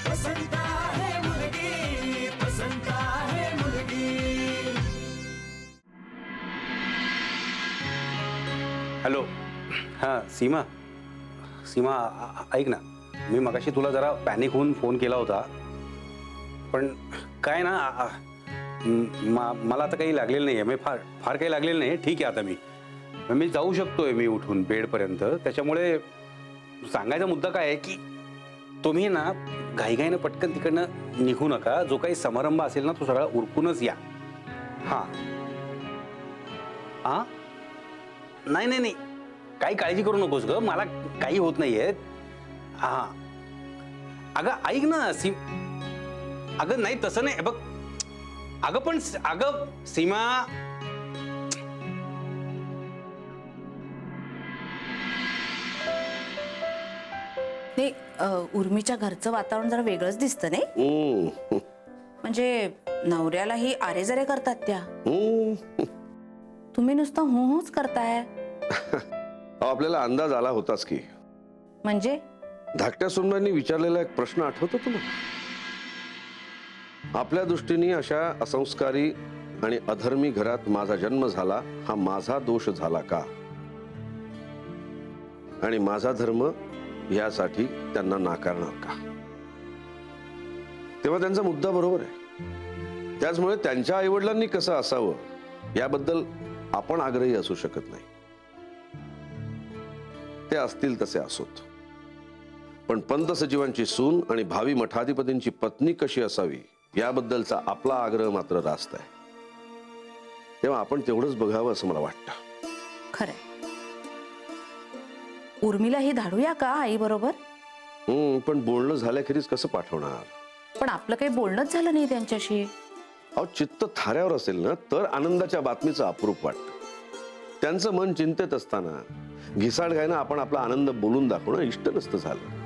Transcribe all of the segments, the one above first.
पसंत आहे मुलगी, पसंत आहे मुलगी. हॅलो. हां सीमा, सीमा ऐक ना, मी मगाशी तुला जरा पॅनिक होऊन फोन केला होता, पण काय ना मला आता काही लागलेलं नाही आहे, मी फार काही लागलेलं नाही. ठीक आहे, आता मी जाऊ शकतोय, मी उठून बेडपर्यंत. त्याच्यामुळे सांगायचा मुद्दा काय आहे की तुम्ही ना घाईघाईनं पटकन तिकडनं निघू नका. जो काही समारंभ असेल ना तो सगळा उरकूनच या. हां हां, नाही नाही नाही, काही काळजी करू नकोस ग, मला काही होत नाहीये. हां अगं ऐक ना अगं नाही तसं नाही बघ, अगं पण अगं सीमा, नाही उर्मीच्या घरचं वातावरण जरा वेगळंच दिसतं नाही. म्हणजे नवऱ्यालाही आरे जरे करतात त्या. तुम्ही नुसतं हो होच करताय. आपल्याला अंदाज आला होताच की. म्हणजे धाकट्या सुनबाईंनी विचारलेला एक प्रश्न आठवतो तुला? आपल्या दृष्टीने अशा असंस्कारी आणि अधर्मी घरात माझा जन्म झाला, हा माझा दोष झाला का? आणि माझा धर्म यासाठी त्यांना नाकारणार का? तेव्हा त्यांचा मुद्दा बरोबर आहे. त्याचमुळे त्यांच्या आईवडिलांनी कसं असावं याबद्दल आपण आग्रही असू शकत नाही. ते असतील तसे असोत, पण पंत सचिवांची सून आणि भावी मठाधिपतींची पत्नी कशी असावी याबद्दलचा आपला आग्रह मात्र रास्त आहे. तेव्हा आपण तेवढंच बघावं असं मला वाटतं. खरंय. उर्मीला हे धाडूया का आई बरोबर? पण बोलणं झाल्याखेरीज कसं पाठवणार? पण आपलं काही बोलणंच झालं नाही त्यांच्याशी. अहो चित्त थाऱ्यावर असेल ना तर आनंदाच्या बातमीचं अप्रूप वाटतं. त्यांचं मन चिंतेत असताना घिसाड घायनं आपण आपला आनंद बोलून दाखवणं इष्ट नसतं झालं.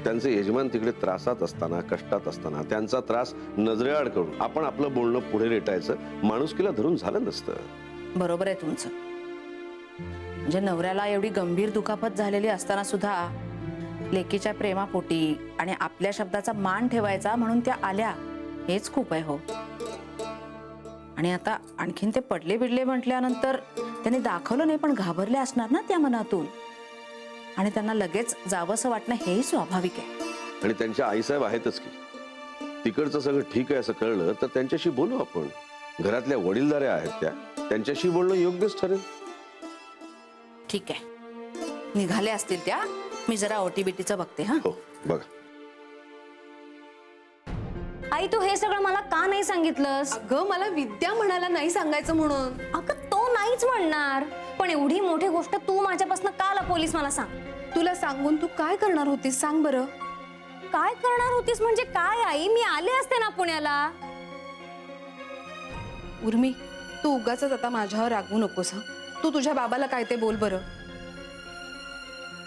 त्यांचे यजमान तिकडे त्रासात असताना, कष्टात असताना त्यांचा त्रास नजरेआड करून आपण आपलं बोलणं पुढे रेटायचं माणुसकीला धरून झालं नसतं. बरोबर आहे तुमचं. म्हणजे नवऱ्याला एवढी गंभीर दुखापत झालेली असताना सुद्धा लेकीच्या प्रेमापोटी आणि आपल्या शब्दाचा मान ठेवायचा म्हणून त्या आल्या, हेच खूप आहे हो. आणि आता आणखीन ते पडले बिडले म्हटल्यानंतर त्यांनी दाखवलं नाही, पण घाबरले असणार ना त्या मनातून. आणि त्यांना लगेच जावंसं वाटणं हेही स्वाभाविक आहे. आणि त्यांच्या आईसाहेब आहेतच की. तिकडचं सगळं ठीक आहे असं कळलं तर त्यांच्याशी बोलू आपण. घरातल्या वडीलधाऱ्या आहेत त्या, त्यांच्याशी बोलणं योग्यच ठरेल. ठीक आहे, निघाले असतील त्या. मी जरा ओटीबीटीचं बघते. हा हो बघा. आई तू हे सगळं मला का नाही सांगितलंस? अगं मला विद्या म्हणाला नाही सांगायचं म्हणून. अगं तो नाहीच म्हणणार, पण एवढी मोठी गोष्ट तू माझ्यापासून का लपवलीस मला सांग. तुला सांगून तू काय करणार होतीस सांग बरं. काय करणार होतीस म्हणजे काय आई? मी आले असते ना पुण्याला. उर्मी तू उगाच आता माझ्यावर रागवू नकोस. तू तुझ्या बाबाला काय ते बोल बरं.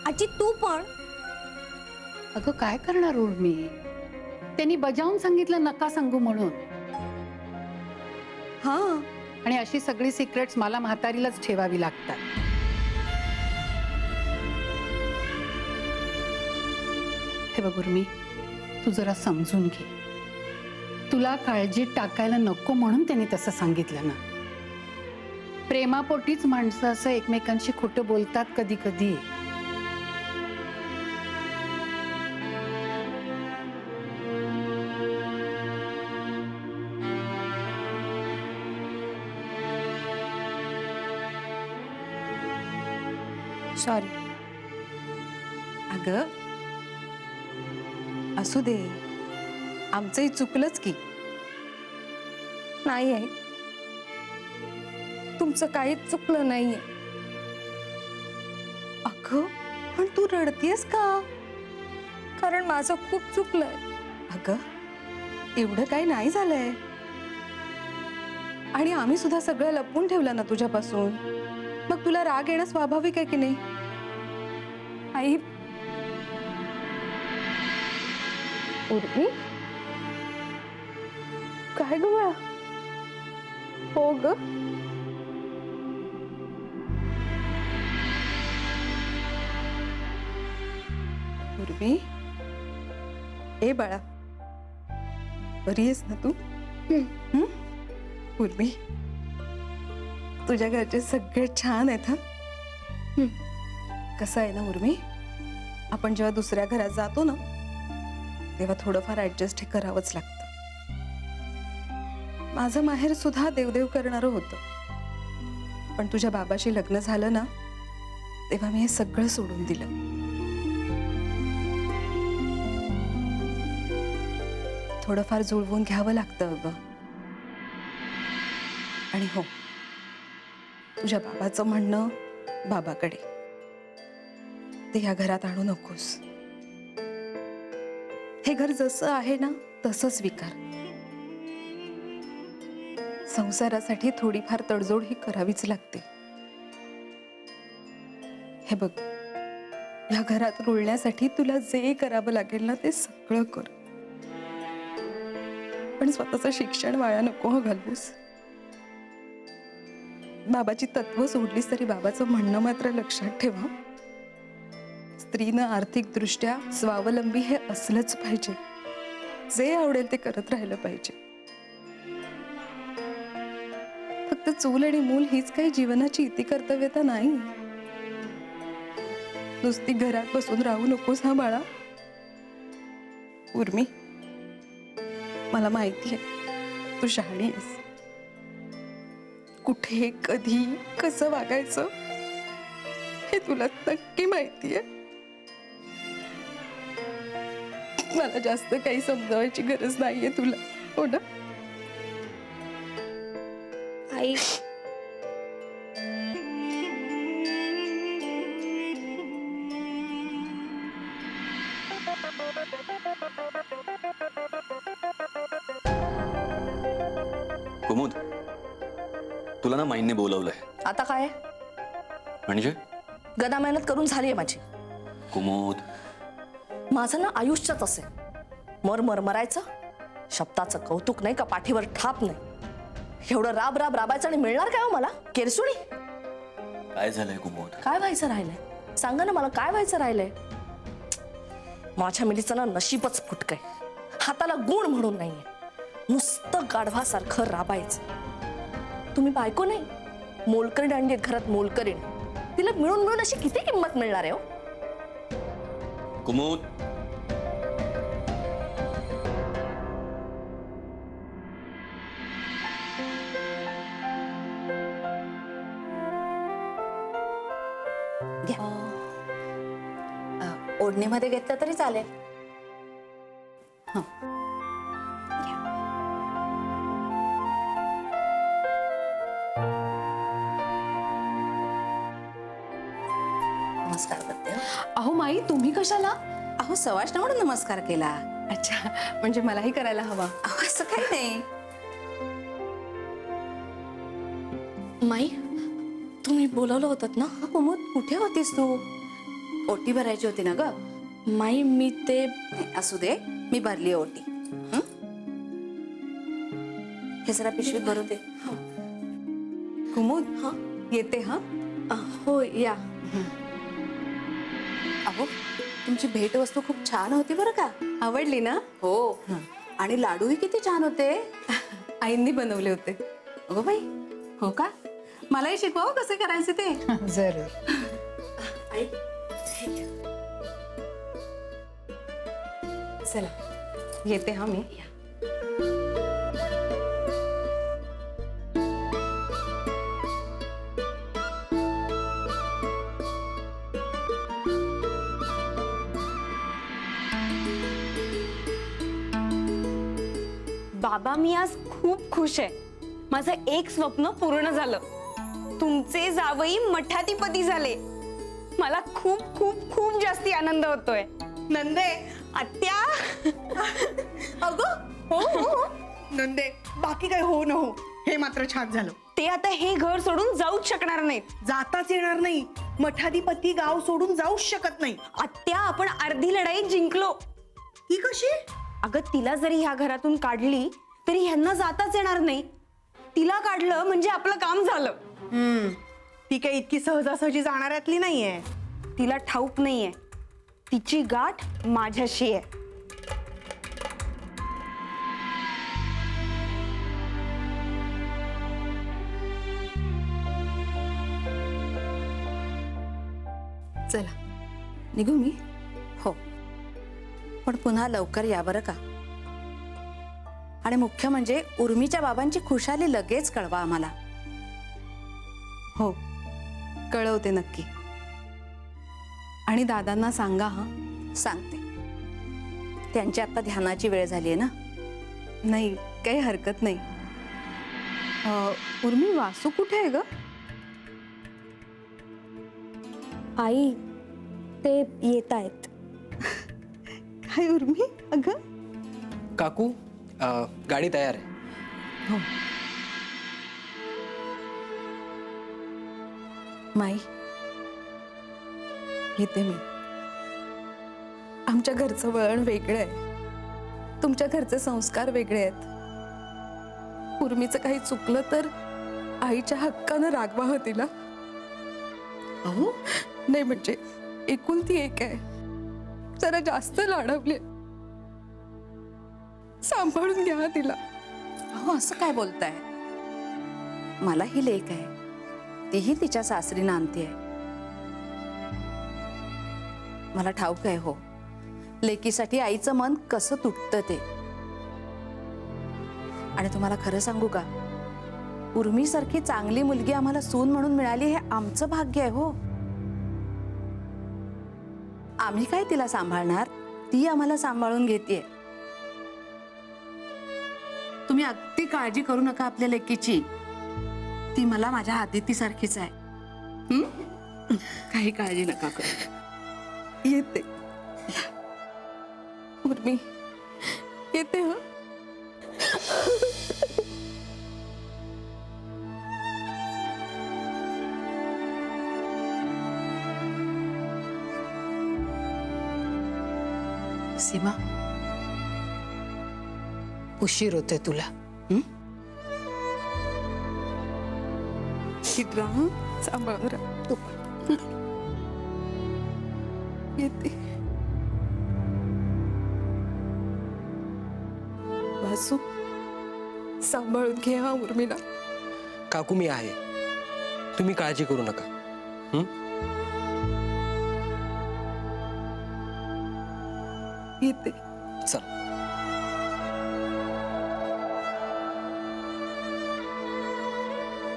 आजी तू पण. अगं काय करणार उर्मी, त्यांनी बजावून सांगितलं नका सांगू म्हणून. हा आणि अशी सगळी सिक्रेट्स मला म्हातारीलाच ठेवावी लागतात. हे बघ उर्मी, तू जरा समजून घे. तुला काळजीत टाकायला नको म्हणून त्यांनी तसं सांगितलं ना. प्रेमापोटीच माणसं असं एकमेकांशी खोटं बोलतात कधी कधी. सॉरी. अगं असू दे, आमचंही चुकलंच की. नाही आहे, तुमचं काहीच चुकलं नाहीये. अगं पण तू रडतीयस का? कारण माझं खूप चुकलंय. अगं एवढं काही नाही झालंय. आणि आम्ही सुद्धा सगळं लपवून ठेवलं ना तुझ्यापासून. मग तुला राग येणं स्वाभाविक आहे की नाही? आई उर्मी काय ग बाळा? हो ग उर्मी ए बाळा, बरी आहेस ना तू? उर्मी, तुझ्या घरचे सगळे छान आहेत हा. कसं आहे ना उर्मी, आपण जेव्हा दुसऱ्या घरात जातो ना तेव्हा थोडंफार ऍडजस्ट हे करावंच लागतं. माझं माहेर सुद्धा देवदेव करणारं होतं, पण तुझ्या बाबाशी लग्न झालं ना तेव्हा मी हे सगळं सोडून दिलं. थोडंफार जुळवून घ्यावं लागतं अगं. आणि हो, तुझ्या बाबाचं म्हणणं बाबाकडे, ते या घरात आणू नकोस. हे घर जसं आहे ना तसंच स्वीकार. संसारासाठी थोडीफार तडजोड ही करावीच लागते. हे बघ, या घरात रुळण्यासाठी तुला जे करावं लागेल ना ते सगळं कर, पण स्वतःचं शिक्षण वाया नको हो घालवूस. बाबाची तत्व सोडलीस तरी बाबाचं म्हणणं मात्र लक्षात ठेवा. स्त्रीनं आर्थिकदृष्ट्या स्वावलंबी हे असलंच पाहिजे. जे आवडेल ते करत राहिलं पाहिजे. फक्त चूल आणि मूल हीच काही जीवनाची इती कर्तव्यता नाही. नुसती घरात बसून राहू नकोस हा बाळा. उर्मी, मला माहिती आहे तू शहाणी आहेस. कुठे, कधी, कसं वागायचं हे तुला नक्की माहिती आहे. मला जास्त काही समजावायची गरज नाहीये तुला, हो ना? आई, कुमुद, तुला ना माईंने बोलवलंय. आता काय? म्हणजे गदा मेहनत करून झाली आहे माझी. कुमुद, माझं ना आयुष्यच असे मरायचं, शब्दाचं कौतुक नाही का पाठीवर ठाप नाही. एवढं राब राबायचं आणि मिळणार काय हो मला? केरसुणी. काय झालंय कुमुद? काय व्हायचं राहिलंय? सांगा ना मला, काय व्हायचं राहिलंय? माझ्या मुलीचं ना नशीबच फुटकंय. हाताला गुण म्हणून नाहीये, नुसतं गाढवासारखं राबायचं. तुम्ही बायको नाही, मोलकरीण आणली घरात, मोलकरीण. तिला मिळून मिळून अशी किती किंमत मिळणार आहे हो? कुमुद, ओढणीमध्ये घेतलं तरी चालेल. नमस्कार करते. अहो माई, तुम्ही कशाला? अहो सवाष्ण म्हणून नमस्कार केला. अच्छा, म्हणजे मलाही करायला हवा. अहो असं काही नाही. माई, तुम्ही बोलवलं होतात ना? कुमुद, कुठे होतीस तू? ओटी भरायची होती ना ग? माई, मी ते असू दे, मी भरली ओटी. हे जरा पिशवीत भरून दे. कुमुद, येते हा. हो या. अहो, तुमची भेटवस्तू खूप छान होती बरं का. आवडली ना? हो, आणि लाडूही किती छान होते. आईंनी बनवले होते. अगो बाई, हो का? मलाही शिकवा कसे करायचे ते. जरूर. आई, चला, येते हा मी. बाबा, मी आज खूप खुश आहे. माझं एक स्वप्न पूर्ण झालं. तुमचे जावई मठाधिपती झाले. मला खूप खूप खूप जास्ती आनंद होतोय. नंदे, आत्या. अगं हो हो नंदे, बाकी काय हो न हो, हे मात्र छान झालं. ते आता हे घर सोडून जाऊच शकणार नाहीत. जाताच येणार नाही. मठाधिपती गाव सोडून जाऊच शकत नाही. आत्या, आपण अर्धी लढाई जिंकलो. ती कशी? अगं, तिला जरी ह्या घरातून काढली तरी ह्यांना जाताच येणार नाही. तिला काढलं म्हणजे आपलं काम झालं. ती काही इतकी सहजासहजी जाणाऱ्यातली नाहीये. तिला ठाऊक नाहीये, तिची गाठ माझ्याशी आहे. चला निघू मी. हो, पण पुन्हा लवकर या बरं का. आणि मुख्य म्हणजे उर्मीच्या बाबांची खुशाली लगेच कळवा आम्हाला. हो कळवते नक्की. आणि दादांना सांगा हा. सांगते. त्यांची आता ध्यानाची वेळ झाली आहे ना. नाही काही हरकत नाही. उर्मी वासू कुठे आहे ग? आई ते येत आहेत. काय उर्मी अगं? काकू गाडी तयार आहे. हो. माई येते मी. आमच्या घरचं वळण वेगळं आहे, तुमच्या घरचे संस्कार वेगळे आहेत. उर्मीचं काही चुकलं तर आईच्या हक्कानं रागवा हं तिला. अहो, नाही म्हणजे एकुलती एक आहे, जरा जास्त लाडवले. सांभाळून घ्या तिला. अहो असं काय बोलताय? मला ही लेक आहे, तीही तिच्या सासरीनं आणते आहे. मला ठाऊक आहे हो, लेकीसाठी आईचं मन कसं तुटतं ते. आणि तुम्हाला खरं सांगू का, उर्मीसारखी चांगली मुलगी आम्हाला सून म्हणून मिळाली हे आमचं भाग्य आहे हो. आम्ही काय तिला सांभाळणार, ती आम्हाला सांभाळून घेतेय. तुम्ही अगदी काळजी करू नका आपल्या लेकीची. ती मला माझ्या आदितीसारखीच आहे. काही काळजी नका करू. येते उर्मी, येते हं. सीमा उशीर होते तुला. शीत राहा हं. सांभाळून राहा तू पण. येते. वासू सांभाळून घे हा उर्मीला. काकू मी आहे, तुम्ही काळजी करू नका. येते. चल.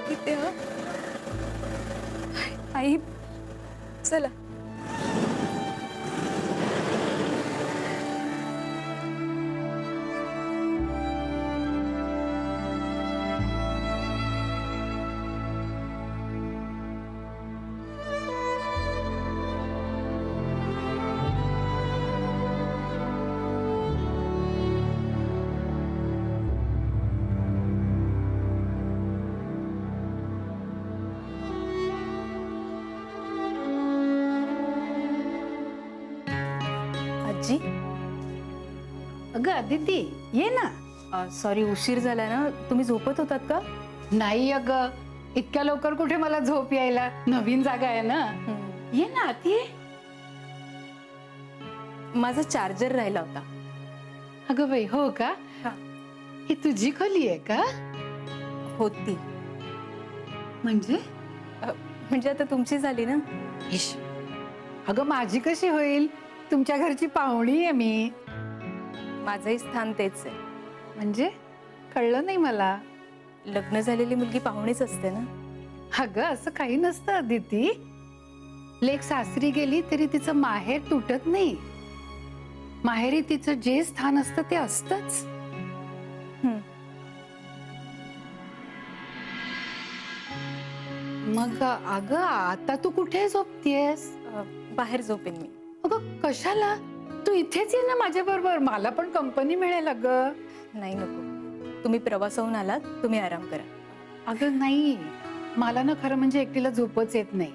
येते हा. आई चला. आजी, अगं अदिती ये ना. सॉरी उशीर झाला ना. तुम्ही झोपत होतात का? नाही अगं, इतक्या लवकर कुठे मला झोप यायला. नवीन जागा आहे ना. ये ना आती. माझा चार्जर राहिला होता. अगं बाई हो का? हा. ही तुझी खोली आहे का? होती म्हणजे म्हणजे आता तुमची झाली ना. इश, अगं माझी कशी होईल? तुमच्या घरची पाहुणी आहे मी. माझंही स्थान तेच आहे. म्हणजे कळलं नाही मला. लग्न झालेली मुलगी पाहुणीच असते ना. अगं असं काही नसतं अदिती. लेक सासरी गेली तरी तिचं माहेर तुटत नाही. माहेरी तिचं जे स्थान असतं ते असतंच. मग अगं आता तू कुठे झोपतेस? बाहेर झोपेन मी. अगं कशाला? तू इथेच ये ना माझ्या बरोबर, मला पण कंपनी मिळेल. अगं नाही नको, तुम्ही प्रवासाहून आलात, तुम्ही आराम करा. अगं नाही, मला ना खरं म्हणजे एकटीला झोपच येत नाही.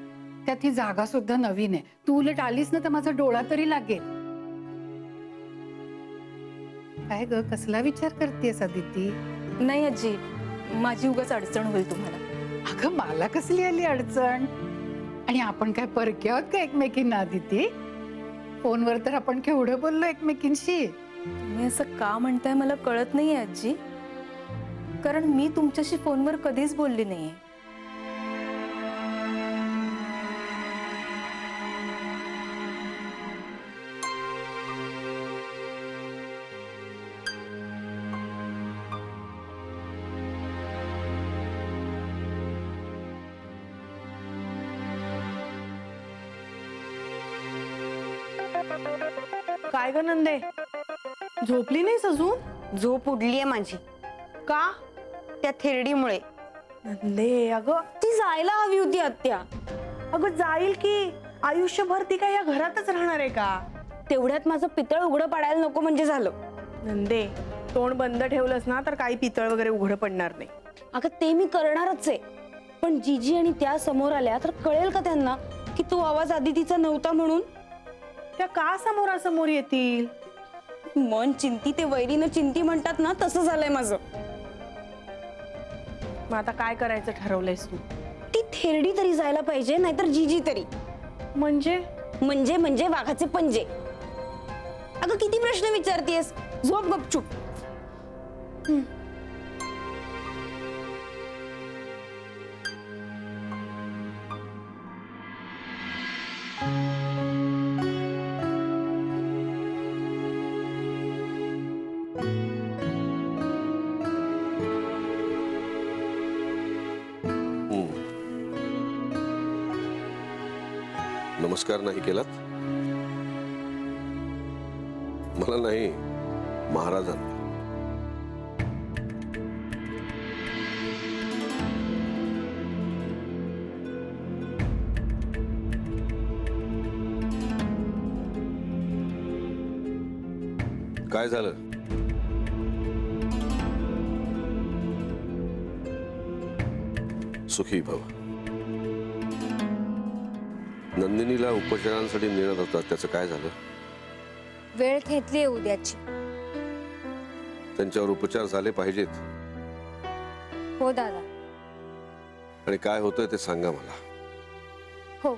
त्यात ही जागा सुद्धा नवीन आहे. तू उलट आलीस ना तर माझा डोळा तरी लागेल. काय ग कसला विचार करतेस अदिती? नाही आजी, माझी उगाच अडचण होईल तुम्हाला. अगं मला कसली आली अडचण? आणि आपण काय परके आहोत का एकमेकींना अदिती? फोनवर तर आपण केवढं बोललो एकमेकींशी. तुम्ही असं का म्हणताय मला कळत नाहीये आजी. कारण मी तुमच्याशी फोनवर कधीच बोलली नाहीये. काय ग नंदे, झोपली नाहीस अजून? झोप उडलीये माझी. का? त्या थेरडीमुळे. नंदे अगं, ती जायला हवी होती आत्या. अगं जाईल की. आयुष्यभर ती काय या घरातच राहणार आहे का? तेवढ्यात माझं पितळ उघडं पडायला नको म्हणजे झालं. नंदे, तोंड बंद ठेवलंस ना तर काही पितळ वगैरे उघडं पडणार नाही. अगं ते मी करणारच आहे, पण जीजी आणि त्या समोर आल्या तर कळेल का त्यांना की तो आवाज आधी तिचा नव्हता म्हणून? त्या का समोरासमोर येतील? मन चिंती ते वैरीनं चिंती म्हणतात ना, तसं झालंय माझं. मग आता काय करायचं ठरवलंयस तू? ती थेरडी तरी जायला पाहिजे, नाहीतर जीजी तरी. म्हणजे म्हणजे म्हणजे वाघाचे पंजे. अगं किती प्रश्न विचारतेस? झोप गपचूप. नमस्कार नाही केलात? मला नाही, महाराजांना. काय झालं? सुखी भव. नंदिनीला उपचारांसाठी नेण्यात होता, त्याचं काय झालं? वेळ घेतली उद्याची. त्यांच्यावर उपचार झाले पाहिजेत. हो दादा. आणि काय होतंय ते सांगा मला. हो.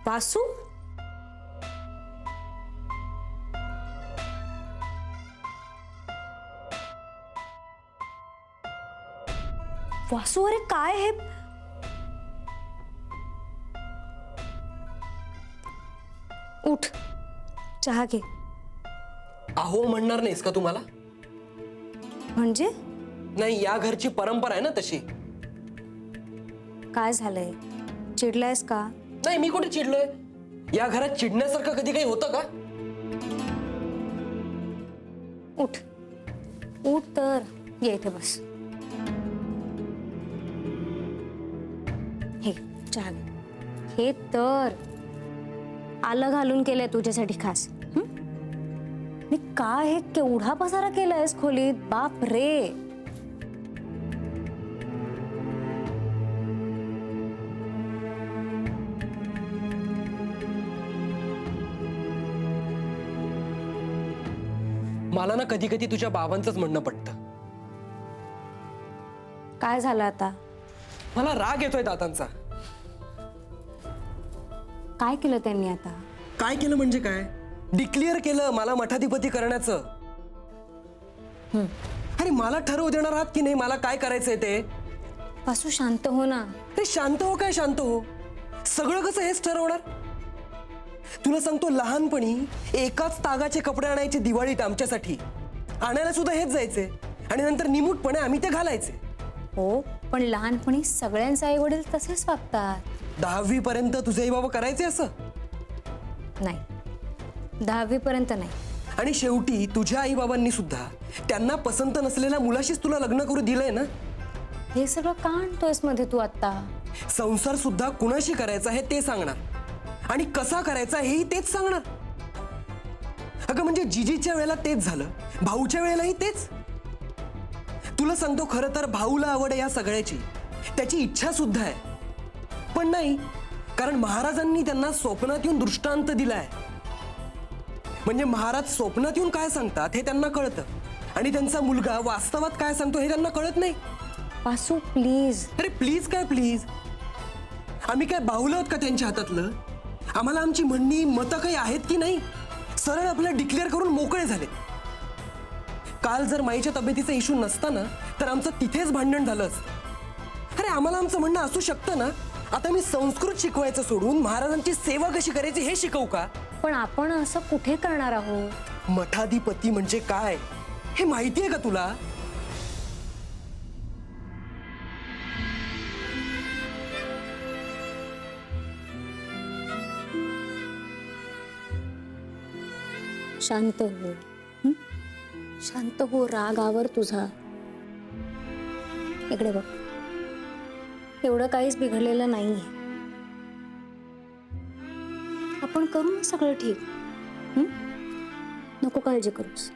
वासू, वासू, अरे काय हे? उठ, चहा घे. अहो म्हणणार नाहीस का तुम्हाला? म्हणजे नाही, या घरची परंपरा आहे ना तशी. काय झालंय? चिडलायस का? नाही, मी कुठे चिडलोय? या घरात चिडण्यासारखं कधी काही होतं का? उठ, उठ तर ये इथे बस. हे चहा घे. हे तर आलं घालून केलंय तुझ्यासाठी खास. मी काय हे केवढा पसारा केलायस खोलीत, बाप रे. मला ना कधी कधी तुझ्या बाबांचंच म्हणणं पडतं. काय झालं आता? मला राग येतोय दादांचा. काय केलं त्यांनी आता? काय केलं म्हणजे काय? डिक्लेअर केलं मला मठाधिपती करण्याचं. अरे मला ठरवू देणार आहात की नाही मला काय करायचंय ते? वासू शांत हो ना. अरे शांत हो काय शांत हो? सगळं कसं हेच ठरवणार? तुला सांगतो, लहानपणी एकाच तागाचे कपडे आणायचे दिवाळीत आमच्यासाठी. आणायला सुद्धा हेच जायचे आणि नंतर निमूटपणे आम्ही ते घालायचे. हो, पण लहानपणी सगळ्यांचे आई वडील तसेच वागतात. 10वी पर्यंत तुझे आई बाबा करायचे असं? नाही, 10वी पर्यंत नाही. आणि शेवटी तुझ्या आई बाबांनी सुद्धा त्यांना पसंत नसलेल्या मुलाशीच तुला लग्न करू दिलंय ना. हे सगळं का आणतोयस मध्ये तू आता? संसार सुद्धा कुणाशी करायचा हे ते सांगणार आणि कसा करायचा हेही तेच सांगणार. अगं म्हणजे जीजीच्या वेळेला तेच झालं, भाऊच्या वेळेलाही तेच. तुला सांगतो, खरं तर भाऊला आवड आहे या सगळ्याची, त्याची इच्छा सुद्धा आहे. पण नाही, कारण महाराजांनी त्यांना स्वप्नात येऊन दृष्टांत दिलाय. म्हणजे महाराज स्वप्नात येऊन काय सांगतात हे त्यांना कळतं आणि त्यांचा मुलगा वास्तवात काय सांगतो हे त्यांना कळत नाही. वासू प्लीज. अरे प्लीज काय प्लीज? आम्ही काय बाहुलं आहोत का त्यांच्या हातातलं? आम्हाला आमची म्हणणी मतं काही आहेत की नाही सरळ आपल्याला डिक्लेअर करून मोकळे झाले. काल जर माईच्या तब्येतीचा इश्यू नसता ना तर आमचं तिथेच भांडण झालं असतं. अरे आम्हाला आमचं म्हणणं असू शकतं ना, आता मी संस्कृत शिकवायचं सोडून महाराजांची सेवा कशी करायची हे शिकवू का? पण आपण असं कुठे करणार आहोत? मठाधिपती म्हणजे काय हे माहिती आहे का तुला? शांत हो. हं? शांत हो. रागावर तुझा. इकडे बघ, एवढं काहीच बिघडलेलं नाहीये. आपण करू ना सगळं ठीक. नको काळजी करूस.